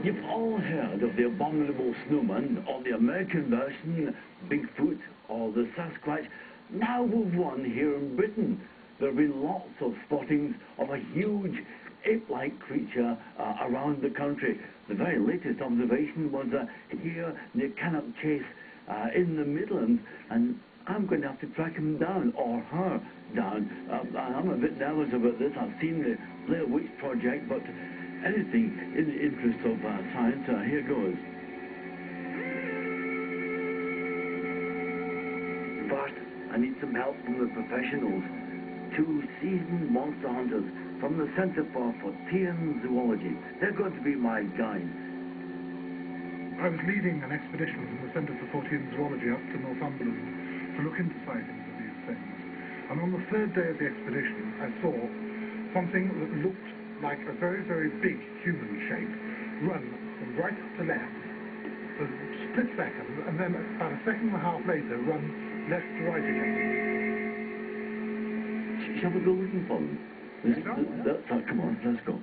You've all heard of the abominable snowman, or the American version, Bigfoot, or the Sasquatch. Now we've one here in Britain. There have been lots of spottings of a huge ape-like creature around the country. The very latest observation was here near Cannock Chase in the Midlands, and I'm going to have to track him down, or her down. I'm a bit nervous about this. I've seen the Blair Witch Project, but anything in the interest of science, here goes. First, I need some help from the professionals. 2 seasoned monster hunters from the Centre for Fortean Zoology. They're going to be my guides. I was leading an expedition from the Centre for Fortean Zoology up to Northumberland to look into sightings of these things. And on the 3rd day of the expedition, I saw something that looked like a very, very big human shape run from right to left for a split second, and then about a second and a half later run left to right again. Shall we go looking for them? Come on, let's go.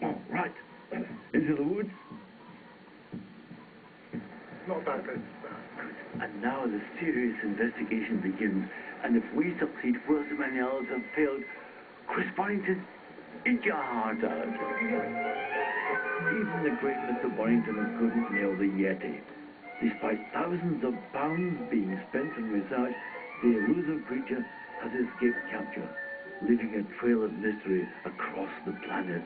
Oh, right. Into the woods. Not a bad place. And now the serious investigation begins. And if we succeed where so many others have failed, Chris Boddington, eat your heart out. Even the great Mr. Boddington couldn't nail the Yeti. Despite thousands of pounds being spent on research, the elusive creature has escaped capture, leaving a trail of mystery across the planet.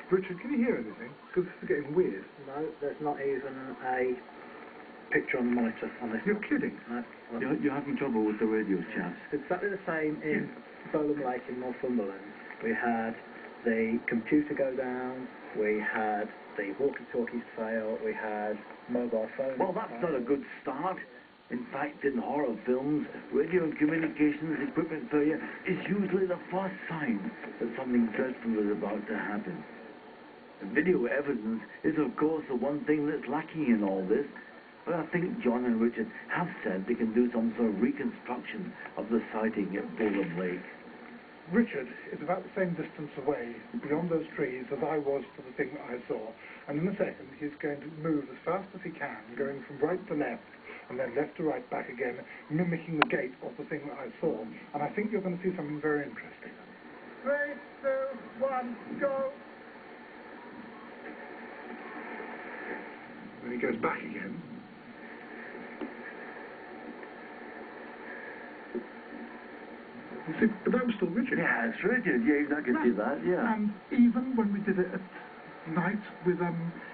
Richard, can you hear anything? Because this is getting weird. No, there's not even a picture on the monitor on this. You're kidding? No. You're having trouble with the radio, chaps. It's exactly the same in Bowlam Lake in Northumberland. We had the computer go down, we had the walkie-talkies fail, we had mobile phones. Well, that's not a good start. In fact, in horror films, radio and communications equipment failure is usually the first sign that something dreadful is about to happen. Video evidence is, of course, the one thing that's lacking in all this. But I think John and Richard have said they can do some sort of reconstruction of the sighting at Bowlam Lake. Richard is about the same distance away beyond those trees as I was to the thing that I saw. And in a second, he's going to move as fast as he can, going from right to left, and then left to right back again, mimicking the gait of the thing that I saw. And I think you're going to see something very interesting. 3, 2, 1, go! Then he goes back again. You see, but that was still Richard. Yeah, it's Richard. Yeah, I can see that, yeah. And even when we did it at night with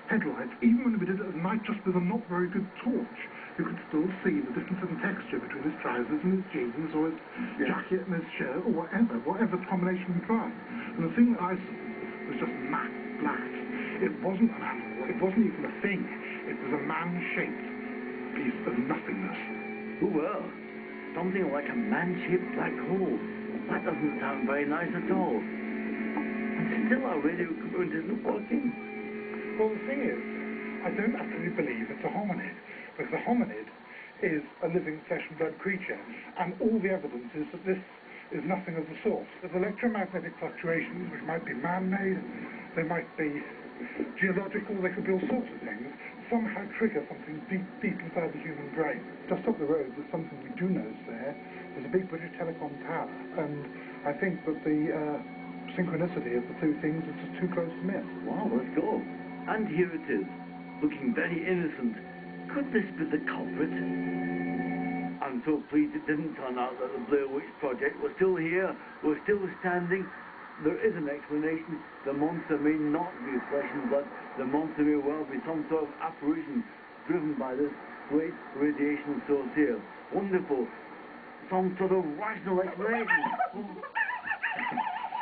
headlights, even when we did it at night just with a not very good torch, you could still see the difference in texture between his trousers and his jeans, or his jacket and his shirt, or whatever combination we tried. And the thing that I saw was just matte black. It wasn't an animal, it wasn't even a thing. It was a man-shaped piece of nothingness. Oh, well, something like a man-shaped black hole. That doesn't sound very nice at all. And still our radio equipment isn't working. Well, the thing is, I don't actually believe it's a hominid, because a hominid is a living flesh and blood creature, and all the evidence is that this is nothing of the sort. There's electromagnetic fluctuations, which might be man-made, they might be geological, they could be all sorts of things, somehow trigger something deep inside the human brain. Just up the road, there's something we do know is there. There's a big British Telecom tower, and I think that the synchronicity of the two things is just too close to miss. Wow, let's go. And here it is, looking very innocent. Could this be the culprit? I'm so pleased it didn't turn out that the Blair Witch Project was still here, was still standing. There is an explanation. The monster may not be flesh and blood. The monster may well be some sort of apparition driven by this great radiation source here. Wonderful. Some sort of rational explanation.